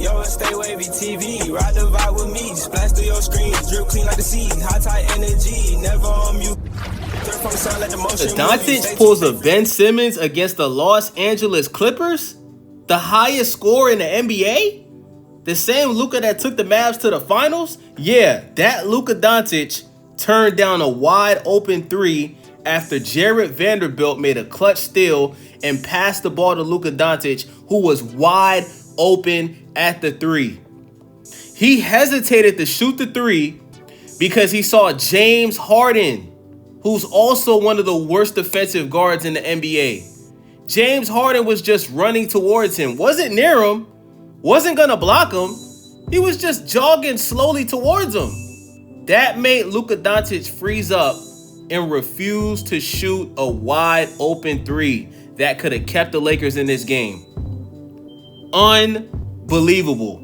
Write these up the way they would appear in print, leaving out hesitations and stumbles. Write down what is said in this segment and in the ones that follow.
Yo, stay wavy TV, ride the vibe with me, splash through your screen, drip clean like the sea, high tide energy, never on mute. Doncic pulls a Ben Simmons against the Los Angeles Clippers, the highest score in the NBA, the same Luka that took the Mavs to the finals. Yeah, that Lukadoncic turned down a wide open three after Jared Vanderbilt made a clutch steal and passed the ball to Lukadoncic, who was wide open at the three. He hesitated to shoot the three because he saw Jamesharden, who's also one of the worst defensive guards in the NBA. Jamesharden was just running towards him, wasn't near him, wasn't gonna block him. He was just jogging slowly towards him. That made Lukadoncic freeze up and refuse to shoot a wide open three that could have kept the Lakers in this game. Unbelievable.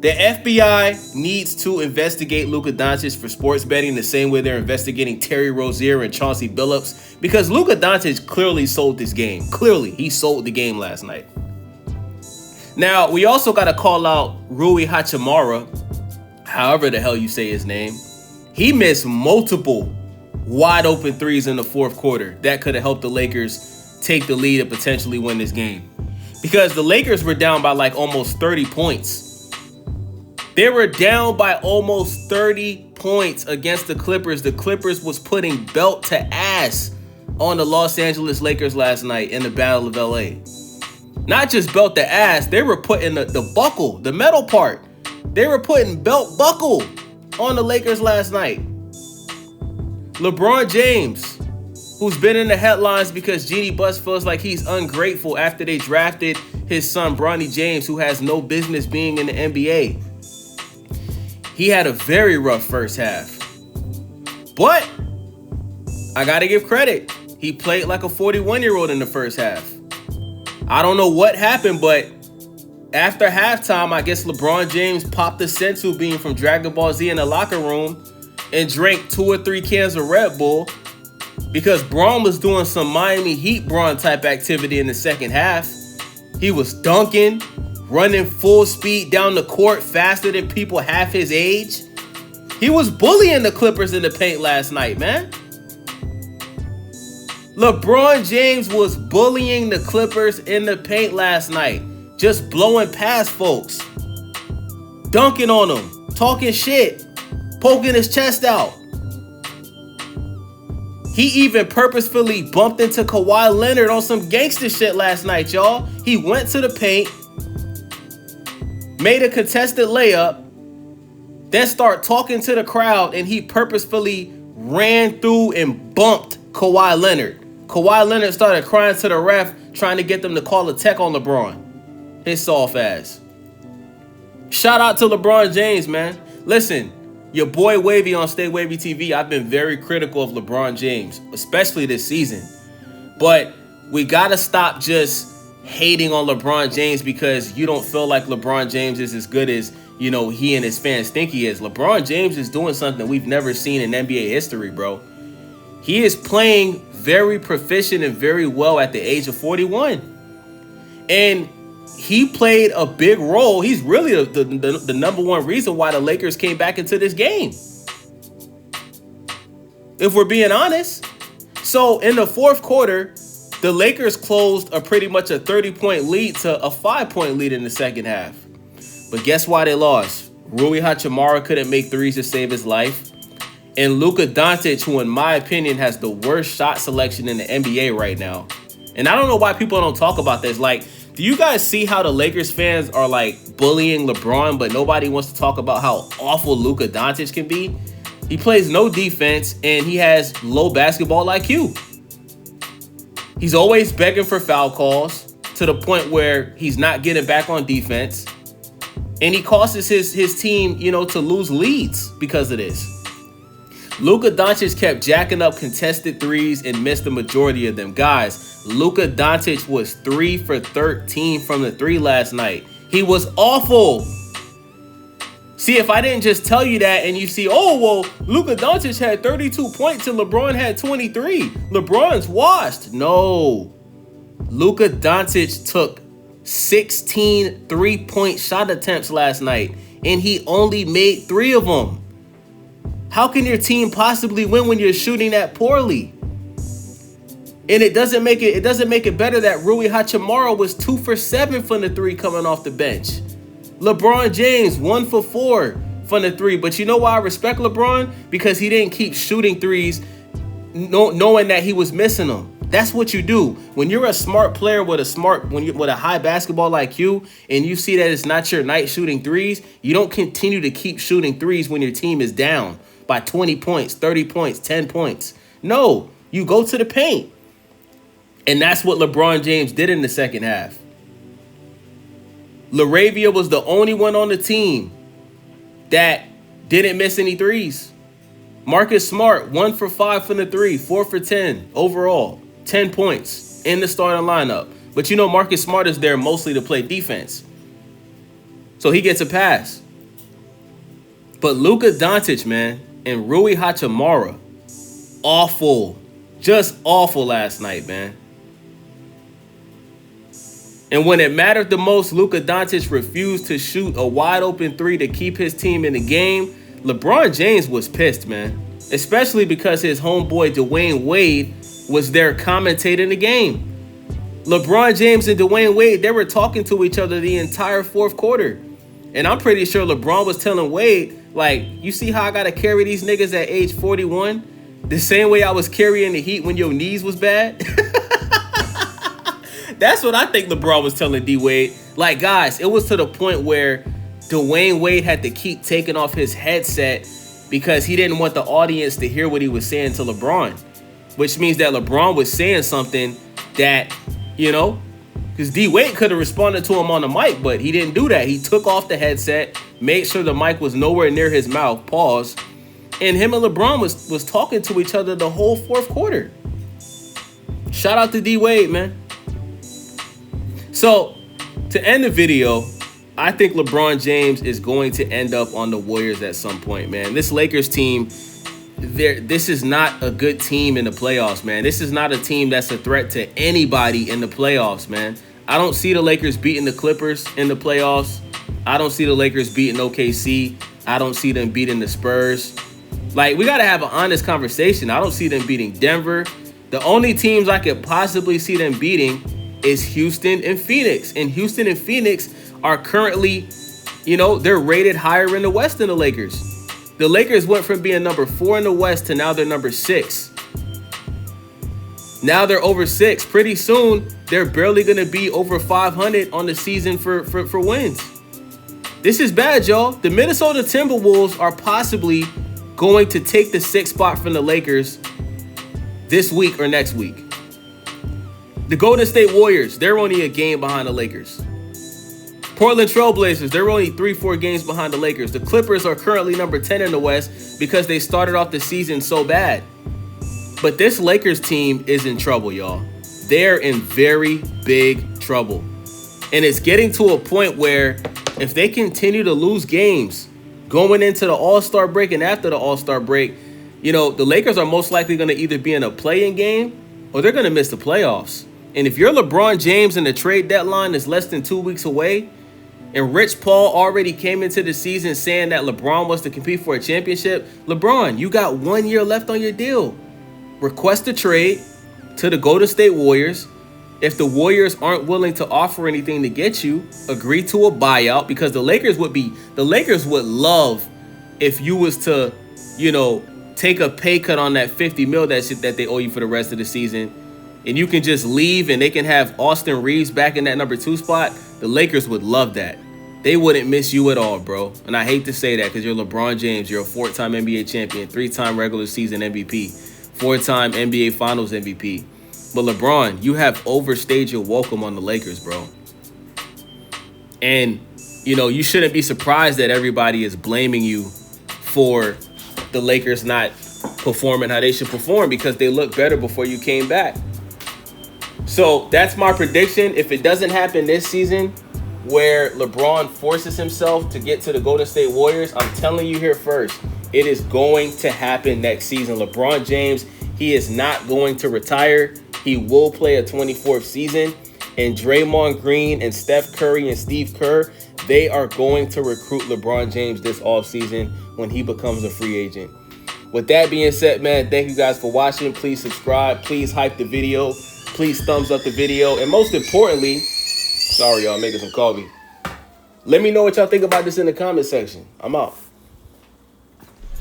The FBI needs to investigate Lukadoncic for sports betting the same way they're investigating Terry Rozier and Chauncey Billups, because Lukadoncic clearly sold this game. Clearly, he sold the game last night. Now, we also got to call out Rui Hachimura, however the hell you say his name. He missed multiple wide open threes in the fourth quarter that could have helped the Lakers take the lead and potentially win this game, because the Lakers were down by like almost 30 points. They were down by almost 30 points against the Clippers. The Clippers was putting belt to ass on the Los Angeles Lakers last night in the Battle of LA. Not just belt to ass, they were putting the buckle, the metal part. They were putting belt buckle on the Lakers last night. Lebronjames, who's been in the headlines because Jeannie Buss feels like he's ungrateful after they drafted his son, Bronny James, who has no business being in the NBA. He had a very rough first half. But I got to give credit. He played like a 41-year-old in the first half. I don't know what happened, but after halftime, I guess LeBron James popped the sensu bean from Dragon Ball Z in the locker room and drank 2 or 3 cans of Red Bull, because Braun was doing some Miami Heat Braun type activity in the second half. He was dunking, running full speed down the court faster than people half his age. He was bullying the Clippers in the paint last night, man. LeBron James was bullying the Clippers in the paint last night, just blowing past folks, dunking on them, talking shit, poking his chest out. He even purposefully bumped into Kawhileonard on some gangster shit last night, y'all. He went to the paint, made a contested layup, then start talking to the crowd, and he purposefully ran through and bumped Kawhileonard. Kawhileonard started crying to the ref, trying to get them to call a tech on LeBron. His soft ass. Shout out to LeBron James, man. Listen, your boy Wavy on Stay Wavy TV, I've been very critical of LeBron James, especially this season. But we got to stop just hating on LeBron James because you don't feel like LeBron James is as good as, you know, he and his fans think he is. LeBron James is doing something we've never seen in NBA history, bro. He is playing very proficient and very well at the age of 41. And he played a big role. He's really the number one reason why the Lakers came back into this game, if we're being honest. So in the fourth quarter, the Lakers closed pretty much a 30-point lead to a 5-point lead in the second half. But guess why they lost? Rui Hachimura couldn't make threes to save his life. And Lukadoncic, who in my opinion has the worst shot selection in the NBA right now. And I don't know why people don't talk about this. Like, do you guys see how the Lakers fans are like bullying LeBron, but nobody wants to talk about how awful Lukadoncic can be? He plays no defense and he has low basketball IQ. He's always begging for foul calls to the point where he's not getting back on defense. And he causes his team, you know, to lose leads because of this. Lukadoncic kept jacking up contested threes and missed the majority of them. Guys, Lukadoncic was 3 for 13 from the three last night. He was awful. See, if I didn't just tell you that and you see, oh, well, Lukadoncic had 32 points and LeBron had 23. LeBron's washed. No. Lukadoncic took 16 3-point shot attempts last night, and he only made 3 of them. How can your team possibly win when you're shooting that poorly? And it doesn't make it better that Rui Hachimura was 2 for 7 from the 3 coming off the bench. Lebronjames 1 for 4 from the 3. But you know why I respect LeBron? Because he didn't keep shooting threes knowing that he was missing them. That's what you do. When you're a smart player with a high basketball IQ and you see that it's not your night shooting threes, you don't continue to keep shooting threes when your team is down by 20 points, 30 points, 10 points. No, you go to the paint. And that's what LeBron James did in the second half. LaRavia was the only one on the team that didn't miss any threes. Marcus Smart, 1 for 5 from the 3, 4 for 10 overall, 10 points in the starting lineup. But you know Marcus Smart is there mostly to play defense. So he gets a pass. But Lukadoncic, man, and Rui Hachimura, awful. Just awful last night, man. And when it mattered the most, Lukadoncic refused to shoot a wide open 3 to keep his team in the game. LeBron James was pissed, man. Especially because his homeboy Dwayne Wade was there commentating the game. LeBron James and Dwayne Wade, they were talking to each other the entire fourth quarter. And I'm pretty sure LeBron was telling Wade, like, you see how I got to carry these niggas at age 41? The same way I was carrying the Heat when your knees was bad? That's what I think LeBron was telling D Wade. Like, guys, it was to the point where Dwayne Wade had to keep taking off his headset because he didn't want the audience to hear what he was saying to LeBron. Which means that LeBron was saying something that, you know, because D Wade could have responded to him on the mic, but he didn't do that. He took off the headset, made sure the mic was nowhere near his mouth, pause, and him and LeBron was talking to each other the whole fourth quarter. Shout out to D Wade, man. So, to end the video, I think LeBron James is going to end up on the Warriors at some point, man. This Lakers team, this is not a good team in the playoffs, man. This is not a team that's a threat to anybody in the playoffs, man. I don't see the Lakers beating the Clippers in the playoffs. I don't see the Lakers beating OKC. I don't see them beating the Spurs. Like, we got to have an honest conversation. I don't see them beating Denver. The only teams I could possibly see them beating is Houston and Phoenix. And Houston and Phoenix are currently, you know, they're rated higher in the West than the Lakers. The Lakers went from being number 4 in the West to now they're number 6. Now they're over 6. Pretty soon, they're barely going to be over 500 on the season for wins. This is bad, y'all. The Minnesota Timberwolves are possibly going to take the 6th spot from the Lakers this week or next week. The Golden State Warriors, they're only a game behind the Lakers. Portland Trailblazers, they're only 3-4 games behind the Lakers. The Clippers are currently number 10 in the West because they started off the season so bad. But this Lakers team is in trouble, y'all. They're in very big trouble. And it's getting to a point where if they continue to lose games going into the All-Star break and after the All-Star break, you know, the Lakers are most likely going to either be in a play-in game or they're going to miss the playoffs. And if you're LeBron James and the trade deadline is less than 2 weeks away, and Rich Paul already came into the season saying that LeBron wants to compete for a championship, LeBron, you got 1 year left on your deal. Request a trade to the Golden State Warriors. If the Warriors aren't willing to offer anything to get you, agree to a buyout, because the Lakers would love if you was to, you know, take a pay cut on that $50 million that they owe you for the rest of the season. And you can just leave and they can have Austin Reeves back in that number 2 spot. The Lakers would love that. They wouldn't miss you at all, bro. And I hate to say that because you're LeBron James. You're a 4-time NBA champion, 3-time regular season MVP, 4-time NBA Finals MVP. But LeBron, you have overstayed your welcome on the Lakers, bro. And, you know, you shouldn't be surprised that everybody is blaming you for the Lakers not performing how they should perform because they looked better before you came back. So that's my prediction. If it doesn't happen this season, where LeBron forces himself to get to the Golden State Warriors, I'm telling you here first, it is going to happen next season. LeBron James, he is not going to retire. He will play a 24th season. And Draymond Green and Steph Curry and Steve Kerr, they are going to recruit LeBron James this offseason when he becomes a free agent. With that being said, man, thank you guys for watching. Please subscribe. Please hype the video. Please thumbs up the video. And most importantly, sorry, y'all, making some coffee. Let me know what y'all think about this in the comment section. I'm out.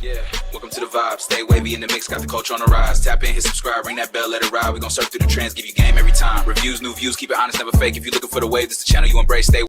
Yeah, welcome to the vibe. Stay wavy in the mix, got the culture on the rise. Tap in, hit subscribe, ring that bell, let it ride. We gon' surf through the trends, give you game every time. Reviews, new views, keep it honest, never fake. If you're looking for the wave, this the channel you embrace. Stay